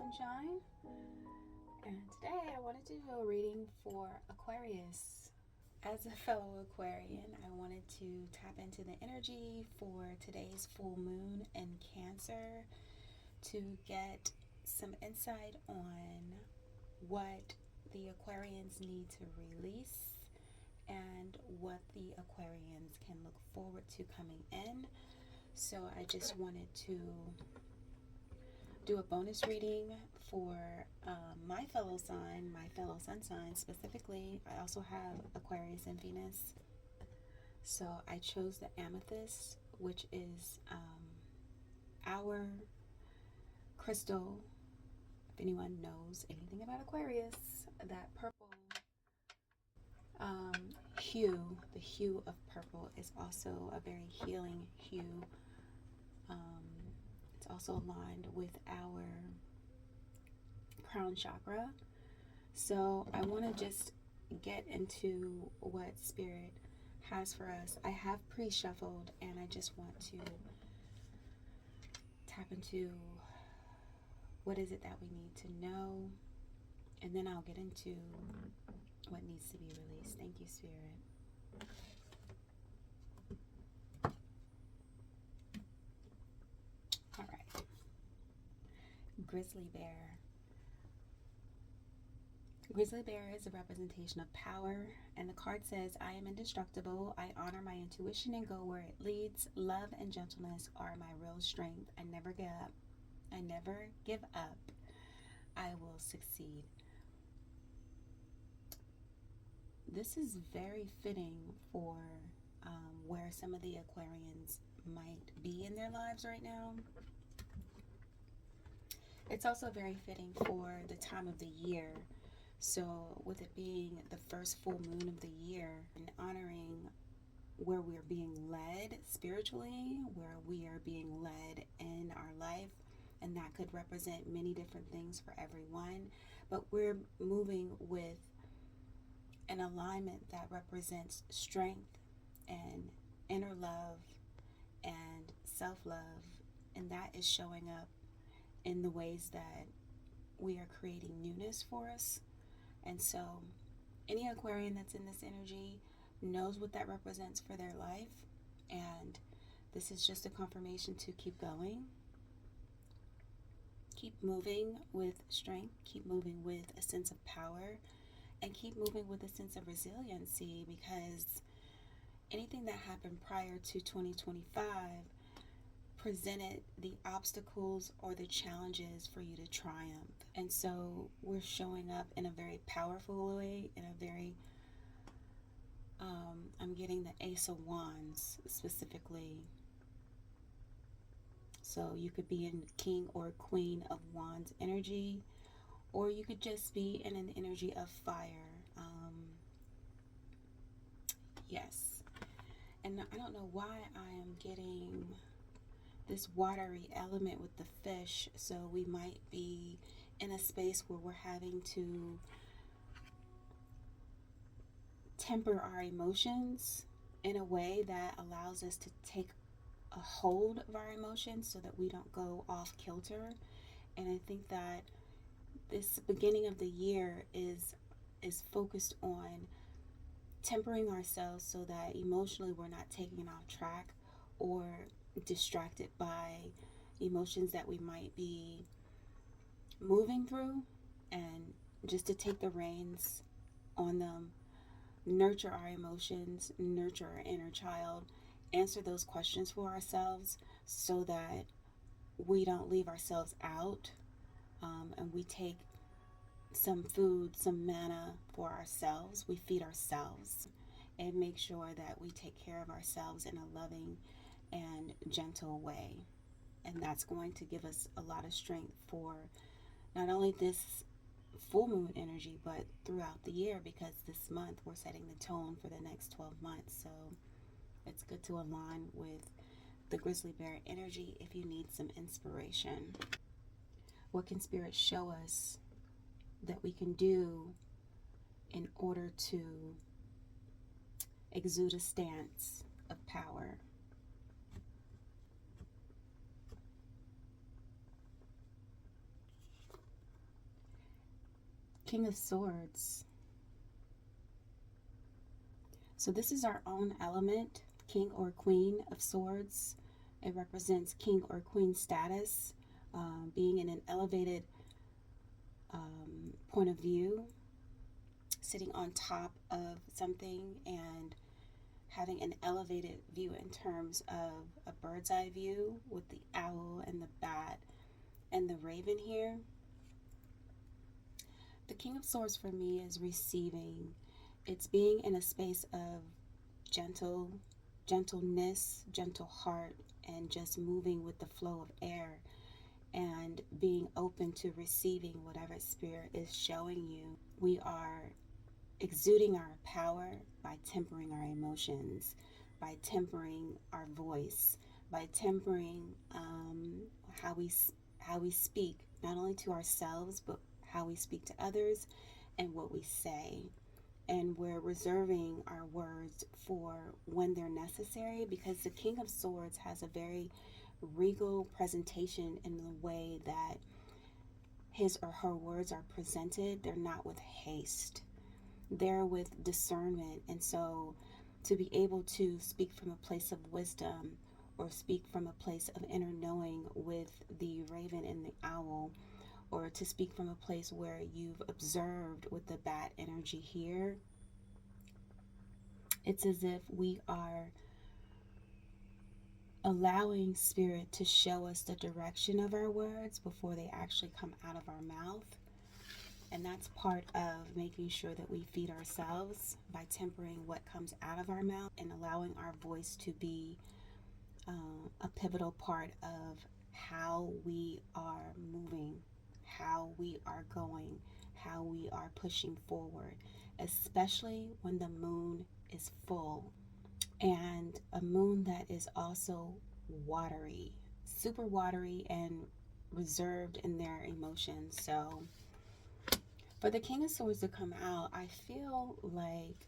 Sunshine, and today I wanted to do a reading for Aquarius. As a fellow Aquarian, I wanted to tap into the energy for today's full moon in Cancer to get some insight on what the Aquarians need to release and what the Aquarians can look forward to coming in. So I just wanted to do a bonus reading for my fellow sign, my fellow sun sign specifically. I also have Aquarius and Venus. So I chose the amethyst, which is our crystal. If anyone knows anything about Aquarius, that purple hue, the hue of purple, is also a very healing hue. It's also aligned with our crown chakra. So I want to just get into what Spirit has for us. I have pre-shuffled and I just want to tap into what is it that we need to know, and then I'll get into what needs to be released. Thank you, Spirit. All right. Grizzly bear. Grizzly bear is a representation of power, and the card says, I am indestructible. I honor my intuition and go where it leads. Love and gentleness are my real strength. I never give up. I never give up. I will succeed. This is very fitting for where some of the Aquarians might be in their lives right now. It's also very fitting for the time of the year. So with it being the first full moon of the year and honoring where we're being led spiritually, where we are being led in our life, and that could represent many different things for everyone, but we're moving with an alignment that represents strength and inner love and self-love, and that is showing up in the ways that we are creating newness for us. And so any Aquarian that's in this energy knows what that represents for their life, and this is just a confirmation to keep going, keep moving with strength, keep moving with a sense of power, and keep moving with a sense of resiliency, because anything that happened prior to 2025 presented the obstacles or the challenges for you to triumph. And so we're showing up in a very powerful way, in a very, I'm getting the Ace of Wands specifically. So you could be in King or Queen of Wands energy, or you could just be in an energy of fire. Yes. And I don't know why I am getting this watery element with the fish. So we might be in a space where we're having to temper our emotions in a way that allows us to take a hold of our emotions so that we don't go off kilter. And I think that this beginning of the year is focused on tempering ourselves so that emotionally we're not taken off track or distracted by emotions that we might be moving through, and just to take the reins on them, nurture our emotions, nurture our inner child, answer those questions for ourselves so that we don't leave ourselves out, and we take some food, some manna for ourselves. We feed ourselves and make sure that we take care of ourselves in a loving and gentle way. And that's going to give us a lot of strength for not only this full moon energy, but throughout the year, because this month we're setting the tone for the next 12 months. So it's good to align with the grizzly bear energy if you need some inspiration. What can Spirit show us that we can do in order to exude a stance of power? King of Swords. So this is our own element, King or Queen of Swords. It represents king or queen status, being in an elevated point of view, sitting on top of something and having an elevated view in terms of a bird's eye view with the owl and the bat and the raven here. The King of Swords for me is receiving. It's being in a space of gentleness, gentle heart, and just moving with the flow of air and being open to receiving whatever Spirit is showing you. We are exuding our power by tempering our emotions, by tempering our voice, by tempering how we speak, not only to ourselves, but how we speak to others and what we say. And we're reserving our words for when they're necessary, because the King of Swords has a very regal presentation in the way that his or her words are presented. They're not with haste, they're with discernment. And so to be able to speak from a place of wisdom or speak from a place of inner knowing with the raven and the owl, or to speak from a place where you've observed with the bat energy here, it's as if we are allowing Spirit to show us the direction of our words before they actually come out of our mouth. And that's part of making sure that we feed ourselves by tempering what comes out of our mouth and allowing our voice to be a pivotal part of how we are moving, how we are going, how we are pushing forward, especially when the moon is full, and a moon that is also watery, super watery and reserved in their emotions. So for the King of Swords to come out, I feel like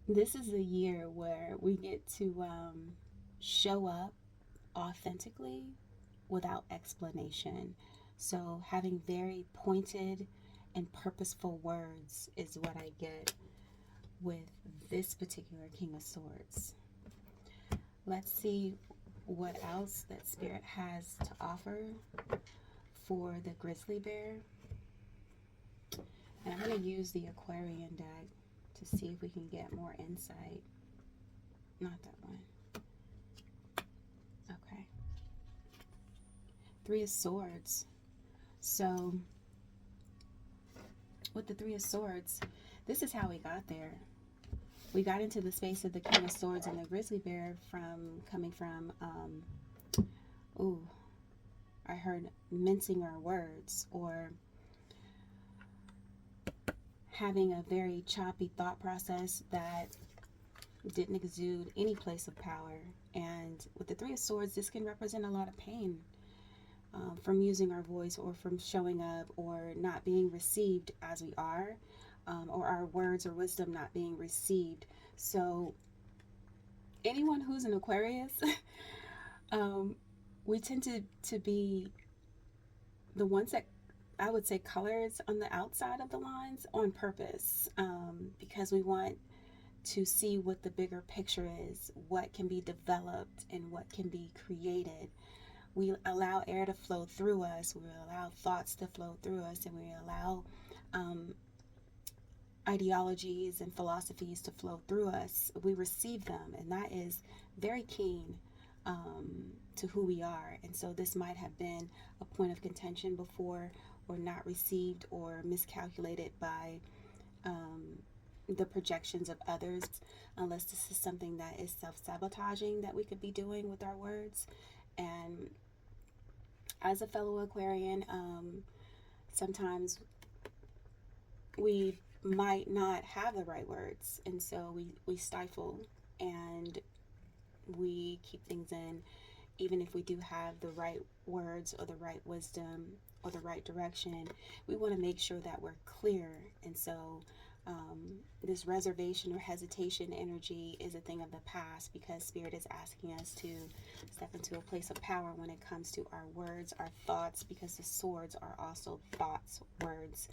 this is a year where we get to show up authentically without explanation. So having very pointed and purposeful words is what I get with this particular King of Swords. Let's see what else that Spirit has to offer for the grizzly bear. And I'm going to use the Aquarian deck to see if we can get more insight. Not that one. Okay. Three of Swords. So with the Three of Swords, this is how we got there. We got into the space of the King of Swords and the grizzly bear coming from I heard mincing our words, or having a very choppy thought process that didn't exude any place of power. And with the Three of Swords, this can represent a lot of pain from using our voice, or from showing up, or not being received as we are, or our words or wisdom not being received. So anyone who's an Aquarius, we tend to be the ones that, I would say, colors on the outside of the lines on purpose, because we want to see what the bigger picture is, what can be developed and what can be created. We allow air to flow through us, we allow thoughts to flow through us, and we allow ideologies and philosophies to flow through us. We receive them, and that is very keen to who we are. And so this might have been a point of contention before, or not received or miscalculated by the projections of others, unless this is something that is self-sabotaging that we could be doing with our words. And as a fellow Aquarian, sometimes we might not have the right words, and so we stifle and we keep things in, even if we do have the right words or the right wisdom or the right direction. We want to make sure that we're clear. And so This reservation or hesitation energy is a thing of the past, because Spirit is asking us to step into a place of power when it comes to our words, our thoughts, because the swords are also thoughts, words.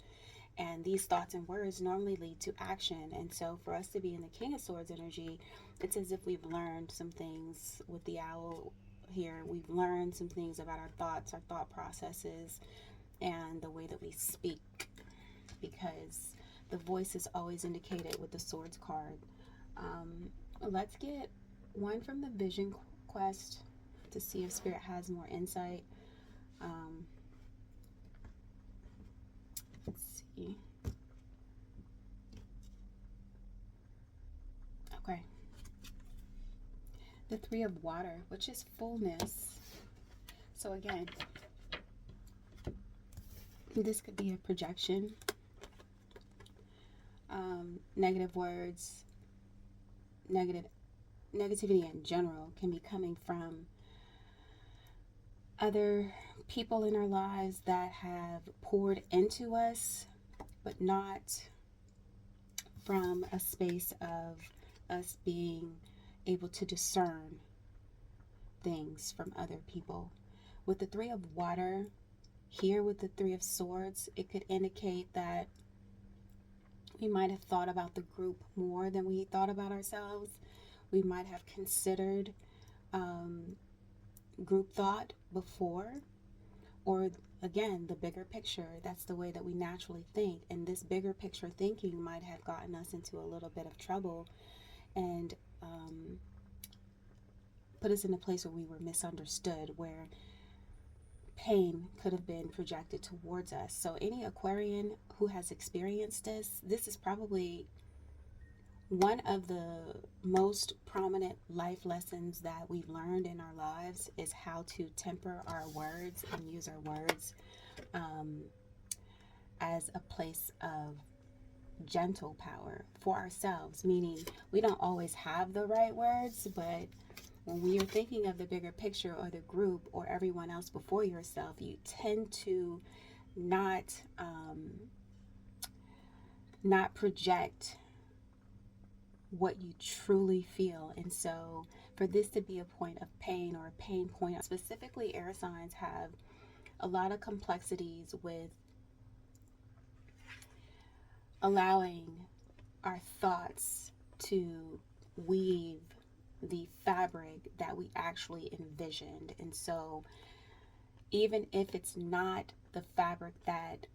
And these thoughts and words normally lead to action. And so for us to be in the King of Swords energy, it's as if we've learned some things with the owl here. We've learned some things about our thoughts, our thought processes, and the way that we speak, because the voice is always indicated with the Swords card. Let's get one from the Vision Quest to see if Spirit has more insight. Let's see. Okay. The Three of Water, which is fullness. So again, this could be a projection. Negative words, negativity in general can be coming from other people in our lives that have poured into us, but not from a space of us being able to discern things from other people. With the Three of Water here, with the Three of Swords, it could indicate that we might have thought about the group more than we thought about ourselves. We might have considered group thought before, or again, the bigger picture. That's the way that we naturally think, and this bigger picture thinking might have gotten us into a little bit of trouble and put us in a place where we were misunderstood, where pain could have been projected towards us. So any Aquarian who has experienced this is probably one of the most prominent life lessons that we've learned in our lives, is how to temper our words and use our words as a place of gentle power for ourselves, meaning we don't always have the right words, but when you're thinking of the bigger picture or the group or everyone else before yourself, you tend to not project what you truly feel. And so for this to be a point of pain or a pain point, specifically air signs have a lot of complexities with allowing our thoughts to weave the fabric that we actually envisioned. And so even if it's not the fabric that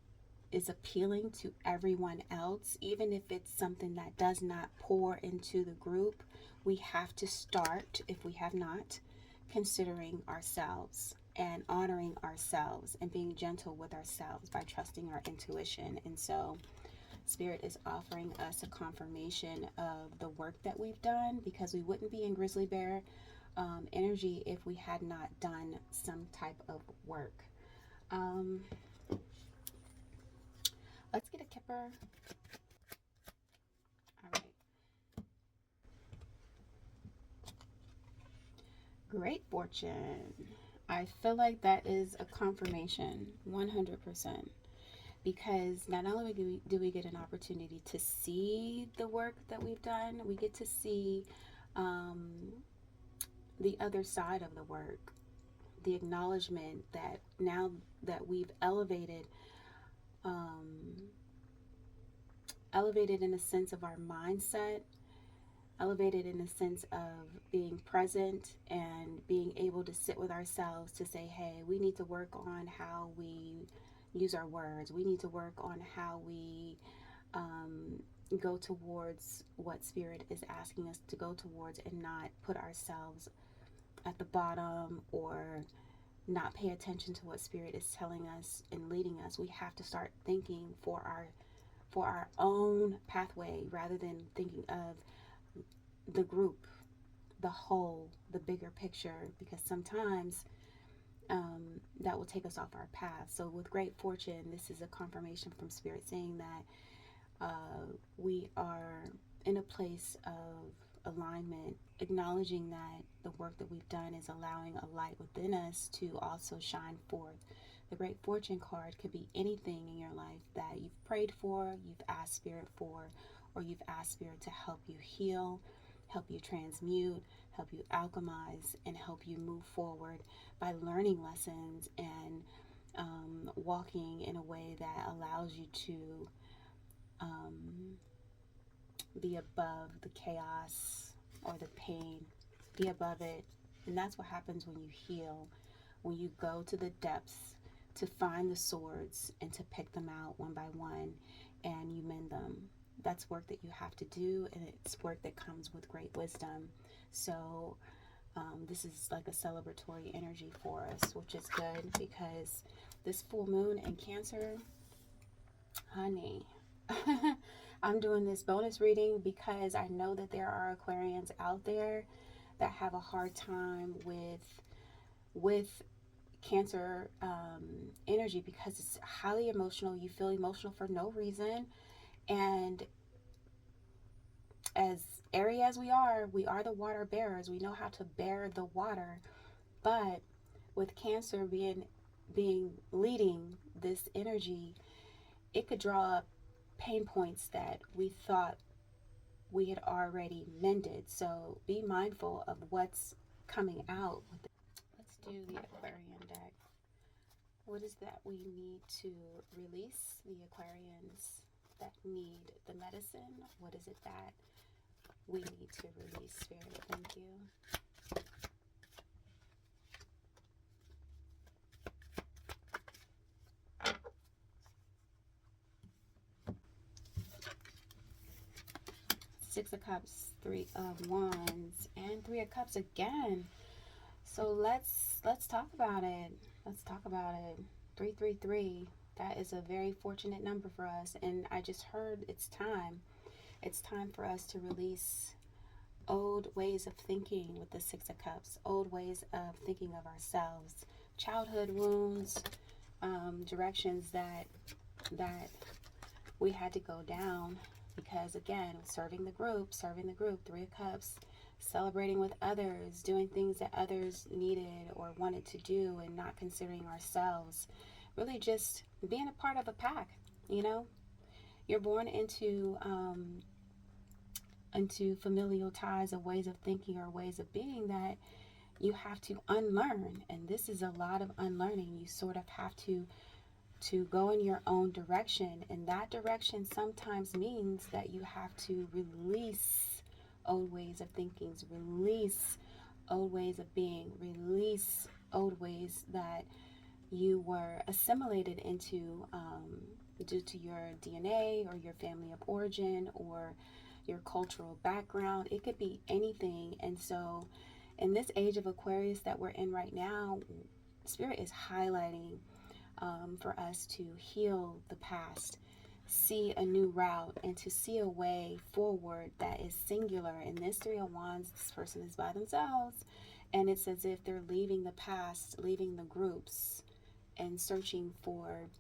is appealing to everyone else, even if it's something that does not pour into the group, we have to start, if we have not, considering ourselves and honoring ourselves and being gentle with ourselves by trusting our intuition. And so Spirit is offering us a confirmation of the work that we've done, because we wouldn't be in grizzly bear energy if we had not done some type of work. Let's get a kipper. All right. Great fortune. I feel like that is a confirmation, 100%. Because not only do we get an opportunity to see the work that we've done, we get to see the other side of the work, the acknowledgement that now that we've elevated in a sense of our mindset, elevated in a sense of being present and being able to sit with ourselves to say, hey, we need to work on how we use our words. We need to work on how we go towards what Spirit is asking us to go towards, and not put ourselves at the bottom or not pay attention to what Spirit is telling us and leading us. We have to start thinking for our own pathway, rather than thinking of the group, the whole, the bigger picture, because sometimes that will take us off our path. So with great fortune, this is a confirmation from Spirit saying that we are in a place of alignment, acknowledging that the work that we've done is allowing a light within us to also shine forth The Great Fortune card could be anything in your life that you've prayed for, you've asked Spirit for, or you've asked Spirit to help you heal, help you transmute, help you alchemize, and help you move forward by learning lessons and walking in a way that allows you to be above the chaos or the pain, be above it. And that's what happens when you heal, when you go to the depths to find the swords and to pick them out one by one and you mend them. That's work that you have to do, and it's work that comes with great wisdom. So this is like a celebratory energy for us, which is good because this full moon in Cancer, honey, I'm doing this bonus reading because I know that there are Aquarians out there that have a hard time with Cancer energy because it's highly emotional. You feel emotional for no reason, and as airy as we are the water bearers. We know how to bear the water, but with Cancer being leading this energy, it could draw up pain points that we thought we had already mended. So be mindful of what's coming out. Let's do the Aquarian deck. What is that we need to release? The Aquarians that need the medicine. What is it that we need to release, Spirit? Thank you. Six of Cups, Three of Wands, and Three of Cups again. So let's talk about it. Let's talk about it. 333. That is a very fortunate number for us, and I just heard it's time. It's time for us to release old ways of thinking with the Six of Cups, old ways of thinking of ourselves, childhood wounds, directions that we had to go down because, again, serving the group, Three of Cups, celebrating with others, doing things that others needed or wanted to do and not considering ourselves, really just being a part of a pack. You're born into familial ties of ways of thinking or ways of being that you have to unlearn, and this is a lot of unlearning. You sort of have to go in your own direction, and that direction sometimes means that you have to release old ways of thinking, release old ways of being, release old ways that you were assimilated into due to your DNA or your family of origin or your cultural background. It could be anything. And so in this age of Aquarius that we're in right now, Spirit is highlighting for us to heal the past, see a new route, and to see a way forward that is singular. In this Three of Wands, this person is by themselves, and it's as if they're leaving the past, leaving the groups, and searching for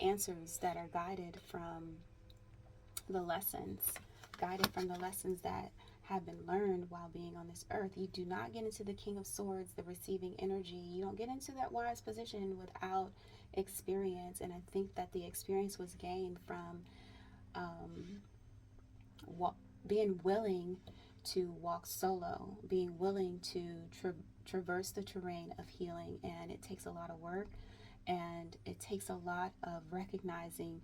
answers that are guided from the lessons that have been learned while being on this earth. You do not get into the King of Swords, the receiving energy. You don't get into that wise position without experience. And I think that the experience was gained from being willing to walk solo, being willing to traverse the terrain of healing. And it takes a lot of work, and it takes a lot of recognizing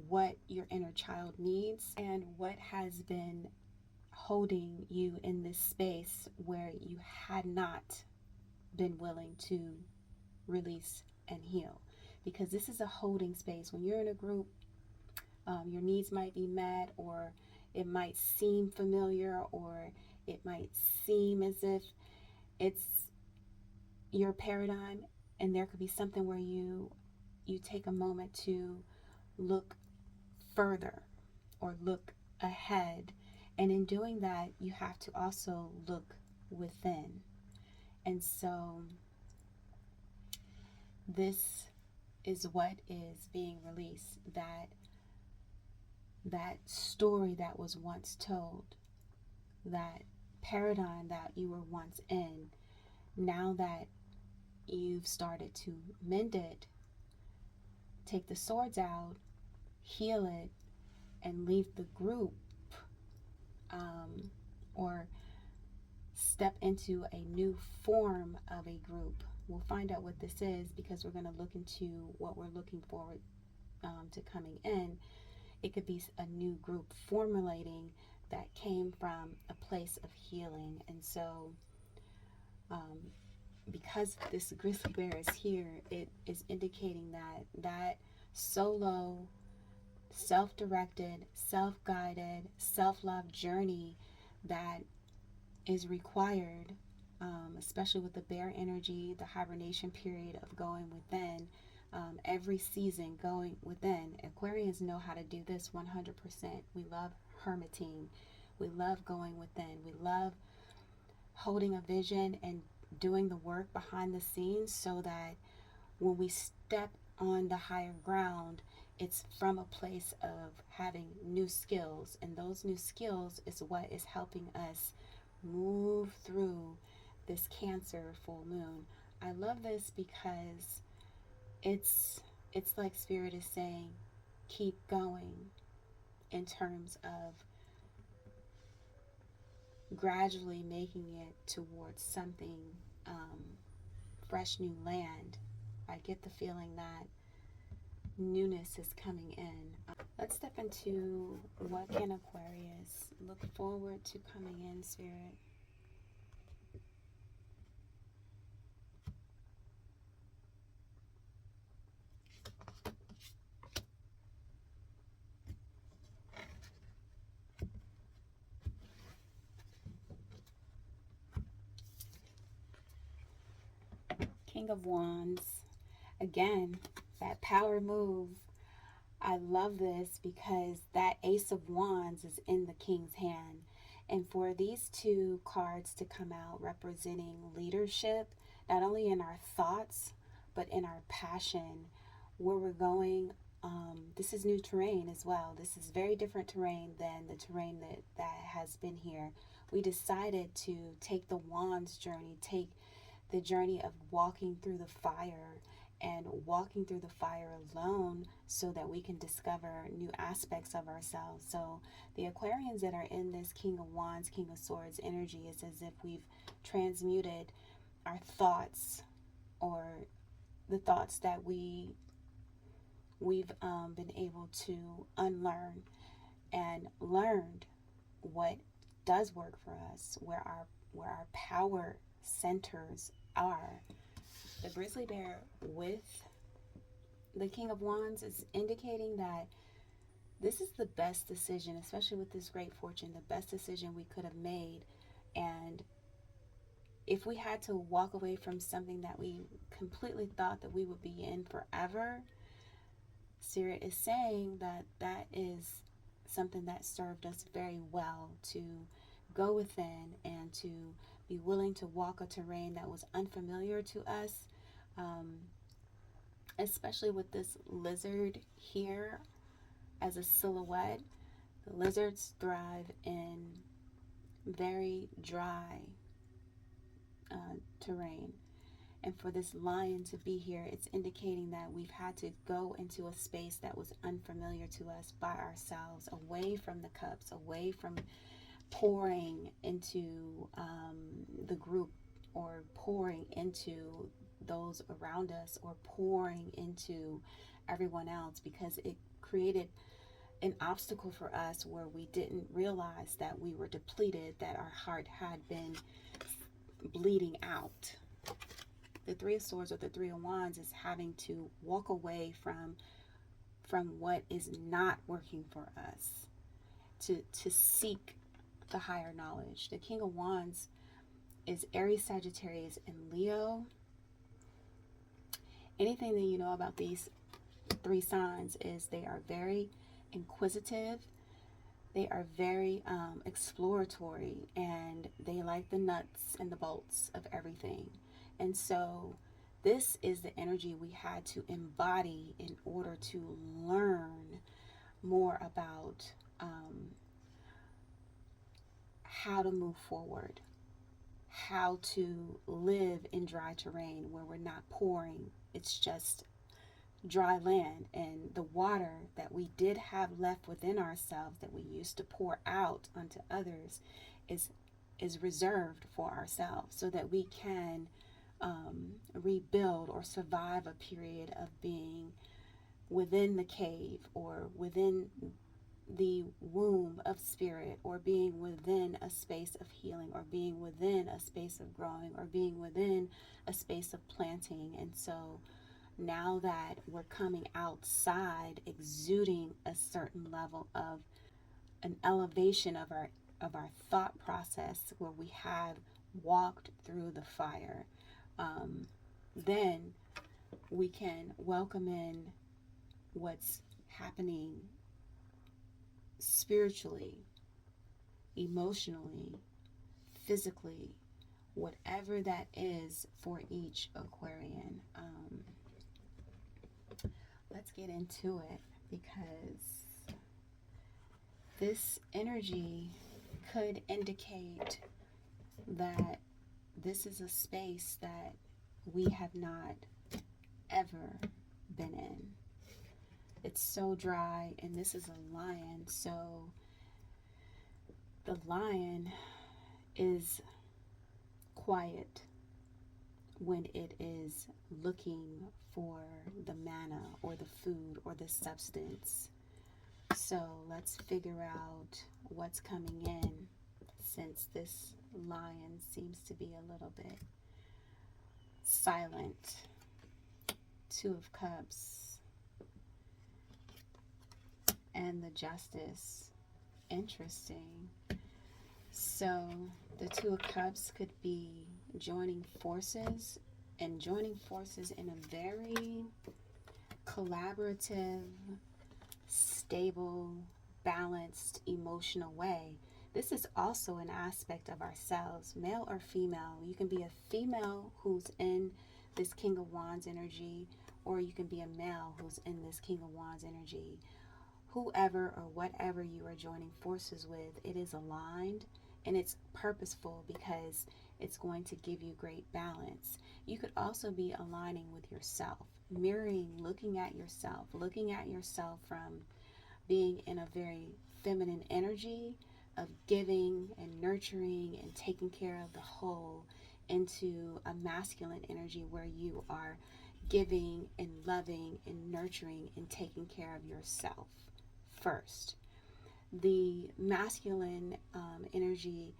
what your inner child needs and what has been holding you in this space where you had not been willing to release and heal. Because this is a holding space. When you're in a group, your needs might be met, or it might seem familiar, or it might seem as if it's your paradigm, and there could be something where you take a moment to look further or look ahead. And in doing that, you have to also look within. And so this is what is being released, that story that was once told, that paradigm that you were once in. Now that you've started to mend it, take the swords out, heal it, and leave the group, or step into a new form of a group. We'll find out what this is because we're going to look into what we're looking forward to coming in. It could be a new group formulating that came from a place of healing. And so because this grizzly bear is here, it is indicating that solo, self-directed, self-guided, self-love journey that is required, especially with the bear energy, the hibernation period of going within, every season going within. Aquarians know how to do this 100%. We love hermiting. We love going within. We love holding a vision and doing the work behind the scenes so that when we step on the higher ground, it's from a place of having new skills. And those new skills is what is helping us move through this Cancer full moon. I love this because it's like Spirit is saying, keep going, in terms of gradually making it towards something, fresh new land. I get the feeling that newness is coming in. Let's step into what can Aquarius look forward to coming in, Spirit. King of Wands. Again, that power move. I love this because that Ace of Wands is in the King's hand. And for these two cards to come out representing leadership, not only in our thoughts, but in our passion, where we're going, this is new terrain as well. This is very different terrain than the terrain that has been here. We decided to take the Wands journey, take the journey of walking through the fire, and walking through the fire alone so that we can discover new aspects of ourselves. So the Aquarians that are in this King of Wands, King of Swords energy is as if we've transmuted our thoughts, or the thoughts that we've been able to unlearn, and learned what does work for us, where our power centers are. The grizzly bear with the King of Wands is indicating that this is the best decision, especially with this great fortune, the best decision we could have made. And if we had to walk away from something that we completely thought that we would be in forever, Spirit is saying that that is something that served us very well, to go within and to be willing to walk a terrain that was unfamiliar to us, especially with this lizard here as a silhouette. The lizards thrive in very dry terrain. And for this lion to be here, it's indicating that we've had to go into a space that was unfamiliar to us by ourselves, away from the cups, away from pouring into the group, or pouring into those around us, or pouring into everyone else, because it created an obstacle for us where we didn't realize that we were depleted, that our heart had been bleeding out. The Three of Swords or the Three of Wands is having to walk away from what is not working for us, to seek the higher knowledge. The King of Wands is Aries, Sagittarius, and Leo. Anything that you know about these three signs is they are very inquisitive, they are very exploratory, and they like the nuts and the bolts of everything. And so this is the energy we had to embody in order to learn more about how to move forward, how to live in dry terrain where we're not pouring. It's just dry land, and the water that we did have left within ourselves that we used to pour out onto others is reserved for ourselves so that we can rebuild or survive a period of being within the cave or within the womb of spirit, or being within a space of healing, or being within a space of growing, or being within a space of planting. And so now that we're coming outside, exuding a certain level of an elevation of our thought process, where we have walked through the fire, then we can welcome in what's happening spiritually, emotionally, physically, whatever that is for each Aquarian. Let's get into it, because this energy could indicate that this is a space that we have not ever been in. It's so dry, and this is a lion, so the lion is quiet when it is looking for the manna or the food or the substance. So let's figure out what's coming in, since this lion seems to be a little bit silent. Two of Cups and the Justice. Interesting. So the Two of Cups could be joining forces, and joining forces in a very collaborative, stable, balanced, emotional way. This is also an aspect of ourselves, male or female. You can be a female who's in this King of Wands energy, or you can be a male who's in this King of Wands energy. Whoever or whatever you are joining forces with, it is aligned and it's purposeful, because it's going to give you great balance. You could also be aligning with yourself, mirroring, looking at yourself from being in a very feminine energy of giving and nurturing and taking care of the whole, into a masculine energy where you are giving and loving and nurturing and taking care of yourself first. The masculine energy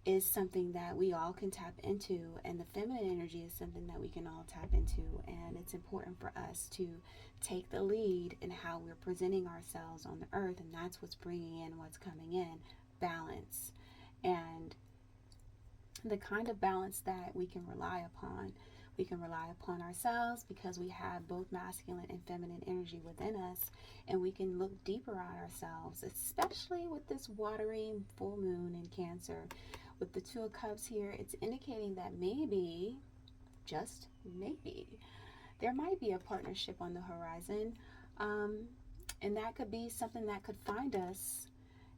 is something that we all can tap into, and the feminine energy is something that we can all tap into. And it's important for us to take the lead in how we're presenting ourselves on the earth, and that's what's bringing in what's coming in, balance. And the kind of balance that we can rely upon. We can rely upon ourselves, because we have both masculine and feminine energy within us, and we can look deeper at ourselves, especially with this watery full moon in Cancer. With the Two of Cups here, it's indicating that maybe, just maybe, there might be a partnership on the horizon, and that could be something that could find us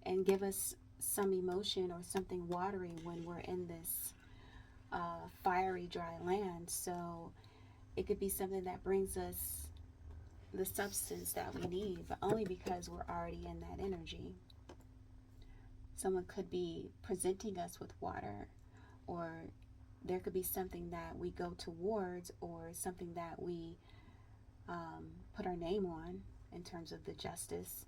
and give us some emotion or something watery when we're in this fiery dry land. So it could be something that brings us the substance that we need, but only because we're already in that energy. Someone could be presenting us with water, or there could be something that we go towards, or something that we put our name on in terms of the Justice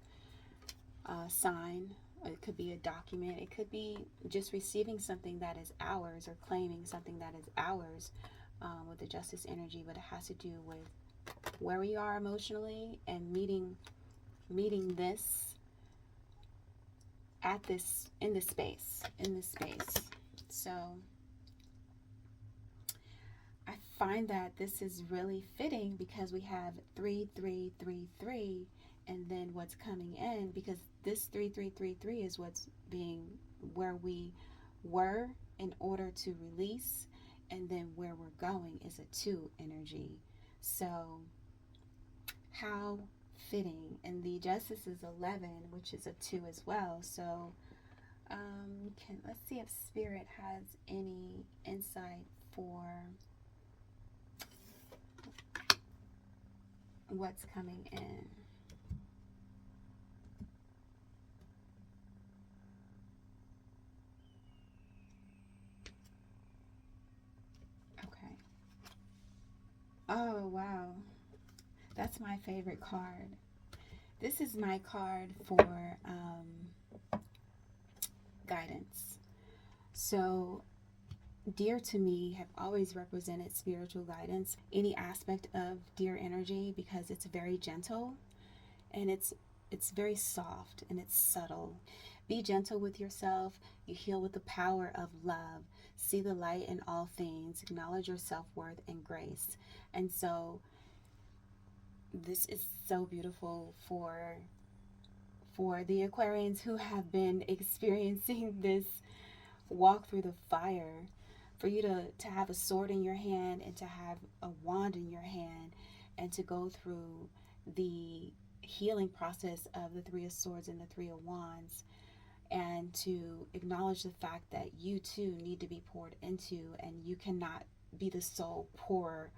sign. It could be a document. It could be just receiving something that is ours, or claiming something that is ours with the Justice energy, but it has to do with where we are emotionally, and meeting this at this in this space. So I find that this is really fitting, because we have 3333, and then what's coming in, because this 3333 is what's being where we were in order to release, and then where we're going is a 2 energy. So how fitting. And the Justice is 11, which is a 2 as well. So Let's see if Spirit has any insight for what's coming in. Okay. Oh, wow. That's my favorite card. This is my card for guidance. So, deer to me have always represented spiritual guidance, any aspect of deer energy, because it's very gentle and it's very soft and it's subtle. Be gentle with yourself. You heal with the power of love. See the light in all things. Acknowledge your self-worth and grace. And so this is so beautiful for the Aquarians who have been experiencing this walk through the fire. For you to have a sword in your hand and to have a wand in your hand and to go through the healing process of the Three of Swords and the Three of Wands, and to acknowledge the fact that you too need to be poured into, and you cannot be the sole pourer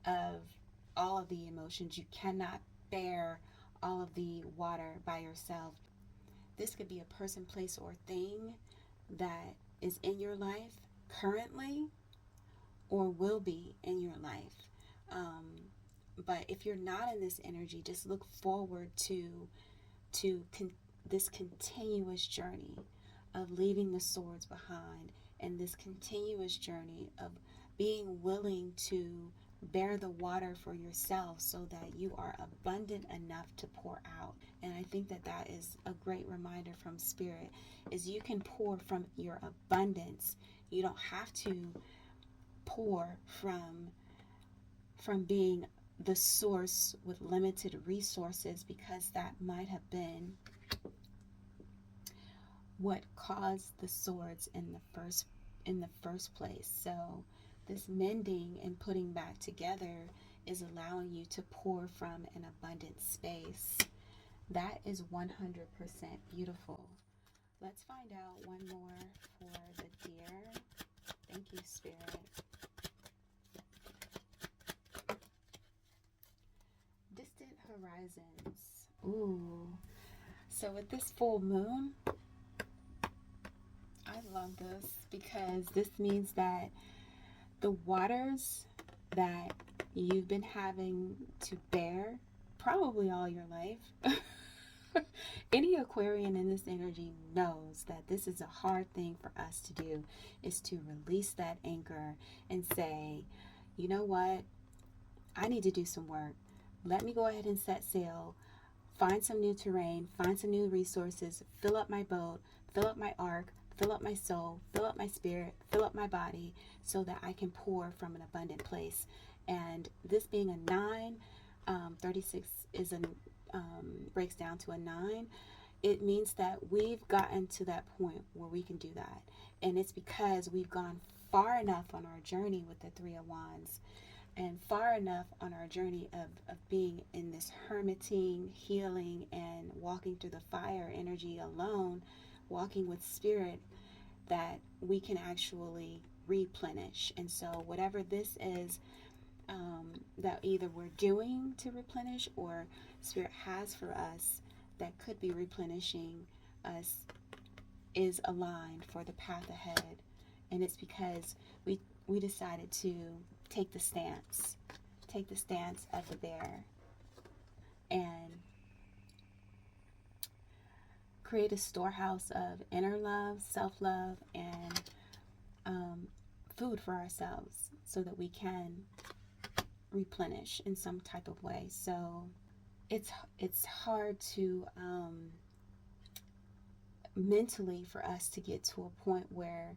of all of the emotions. You cannot bear all of the water by yourself. This could be a person, place, or thing that is in your life currently or will be in your life. But if you're not in this energy, just look forward to this continuous journey of leaving the swords behind, and this continuous journey of being willing to bear the water for yourself so that you are abundant enough to pour out. And I think that that is a great reminder from Spirit, is you can pour from your abundance. You don't have to pour from being the source with limited resources, because that might have been what caused the swords in the first place. So this mending and putting back together is allowing you to pour from an abundant space. That is 100% beautiful. Let's find out one more for the deer. Thank you, Spirit. Distant horizons. Ooh. So with this full moon, I love this because this means that the waters that you've been having to bear probably all your life. Any Aquarian in this energy knows that this is a hard thing for us to do, is to release that anchor and say, you know what, I need to do some work. Let me go ahead and set sail, find some new terrain, find some new resources, fill up my boat, fill up my ark, fill up my soul, fill up my spirit, fill up my body, so that I can pour from an abundant place. And this being a 9, 36 is breaks down to a 9. It means that we've gotten to that point where we can do that. And it's because we've gone far enough on our journey with the Three of Wands, and far enough on our journey of being in this hermiting, healing, and walking through the fire energy alone, walking with Spirit, that we can actually replenish. And so whatever this is, that either we're doing to replenish or Spirit has for us that could be replenishing us, is aligned for the path ahead. And it's because we decided to take the stance of the bear and create a storehouse of inner love, self-love, and food for ourselves so that we can replenish in some type of way. So it's hard to mentally for us to get to a point where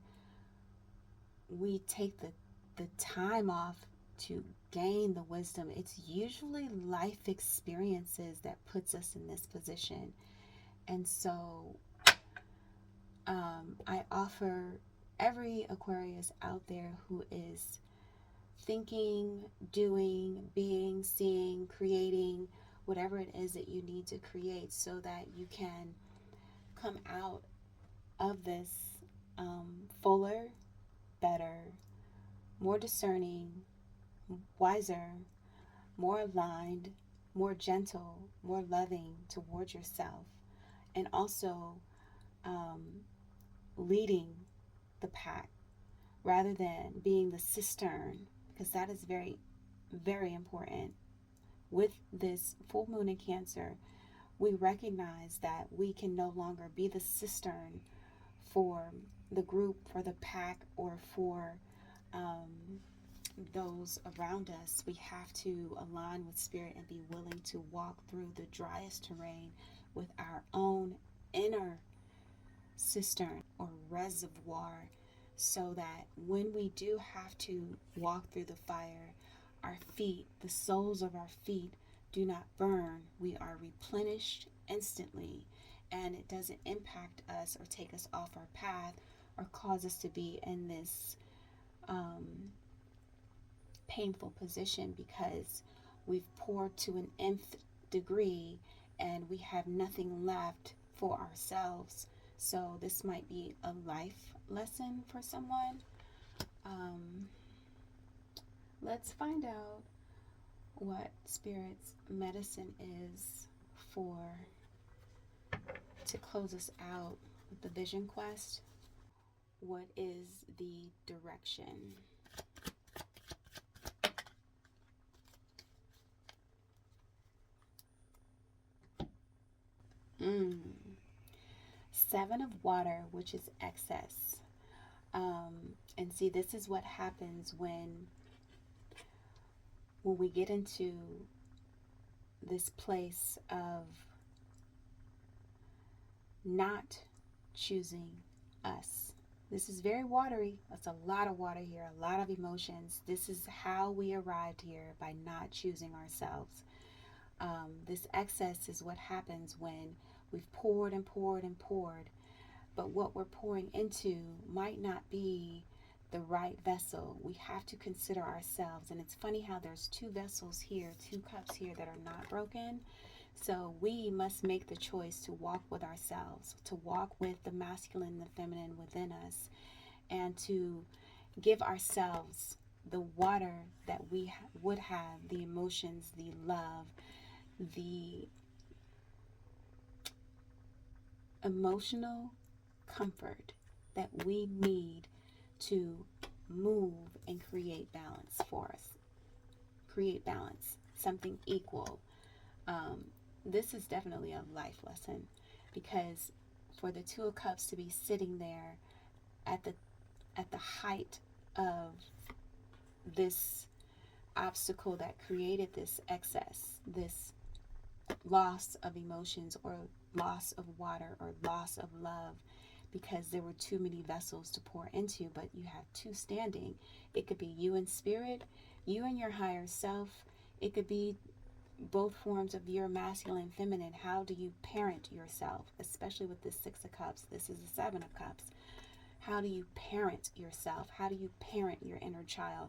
we take the time off to gain the wisdom. It's usually life experiences that puts us in this position. And so I offer every Aquarius out there who is thinking, doing, being, seeing, creating, whatever it is that you need to create, so that you can come out of this fuller, better, more discerning, wiser, more aligned, more gentle, more loving towards yourself, and also um, leading the pack rather than being the cistern, because that is very, very important. With this full moon in Cancer, we recognize that we can no longer be the cistern for the group, for the pack, or for um, those around us. We have to align with spirit and be willing to walk through the driest terrain with our own inner cistern or reservoir, so that when we do have to walk through the fire, our feet, the soles of our feet, do not burn. We are replenished instantly, and it doesn't impact us or take us off our path or cause us to be in this painful position because we've poured to an nth degree and we have nothing left for ourselves. So this might be a life lesson for someone. Um, let's find out what Spirit's medicine is for to close us out with the vision quest. What is the direction? Seven of water, which is excess. And see, this is what happens when we get into this place of not choosing us. This is very watery. That's a lot of water here, a lot of emotions. This is how we arrived here, by not choosing ourselves. This excess is what happens when we've poured and poured and poured, but what we're pouring into might not be the right vessel. We have to consider ourselves. And it's funny how there's two vessels here, two cups here that are not broken. So we must make the choice to walk with ourselves, to walk with the masculine and the feminine within us, and to give ourselves the water that we would have, the emotions, the love, the emotional comfort that we need to move and create balance for us. Create balance, something equal. This is definitely a life lesson, because for the Two of Cups to be sitting there at the height of this obstacle that created this excess, this loss of emotions or loss of water or loss of love, because there were too many vessels to pour into, but you have two standing. It could be you in spirit, you and your higher self. It could be both forms of your masculine and feminine. How do you parent yourself, especially with this Six of Cups? This is the Seven of Cups. How do you parent yourself? How do you parent your inner child?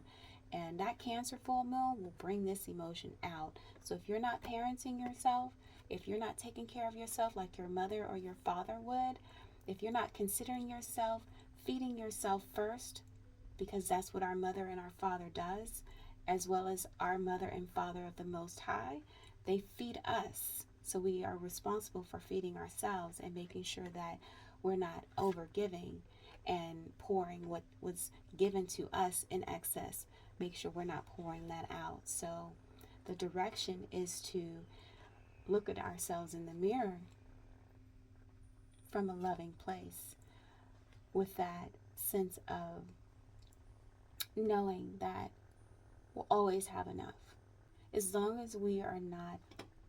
And that Cancer full moon will bring this emotion out. So if you're not parenting yourself, if you're not taking care of yourself like your mother or your father would, if you're not considering yourself, feeding yourself first, because that's what our mother and our father does, as well as our mother and father of the Most High, they feed us. So we are responsible for feeding ourselves and making sure that we're not over giving and pouring what was given to us in excess. Make sure we're not pouring that out. So the direction is to look at ourselves in the mirror from a loving place, with that sense of knowing that we'll always have enough, as long as we are not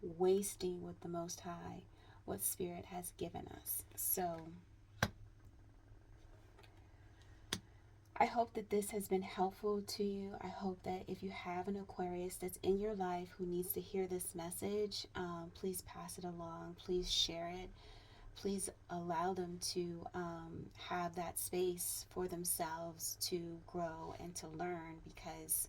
wasting with the Most High what Spirit has given us. So I hope that this has been helpful to you. I hope that if you have an Aquarius that's in your life who needs to hear this message, please pass it along. Please share it. Please allow them to have that space for themselves to grow and to learn, because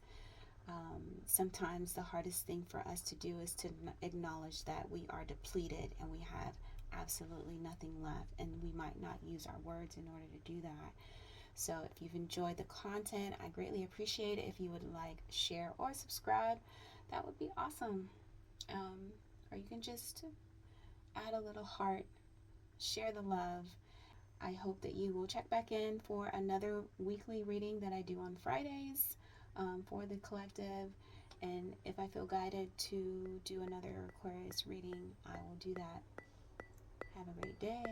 sometimes the hardest thing for us to do is to acknowledge that we are depleted and we have absolutely nothing left, and we might not use our words in order to do that. So if you've enjoyed the content, I greatly appreciate it if you would like, share, or subscribe. That would be awesome. Or you can just add a little heart, share the love. I hope that you will check back in for another weekly reading that I do on Fridays for the collective. And if I feel guided to do another Aquarius reading, I will do that. Have a great day.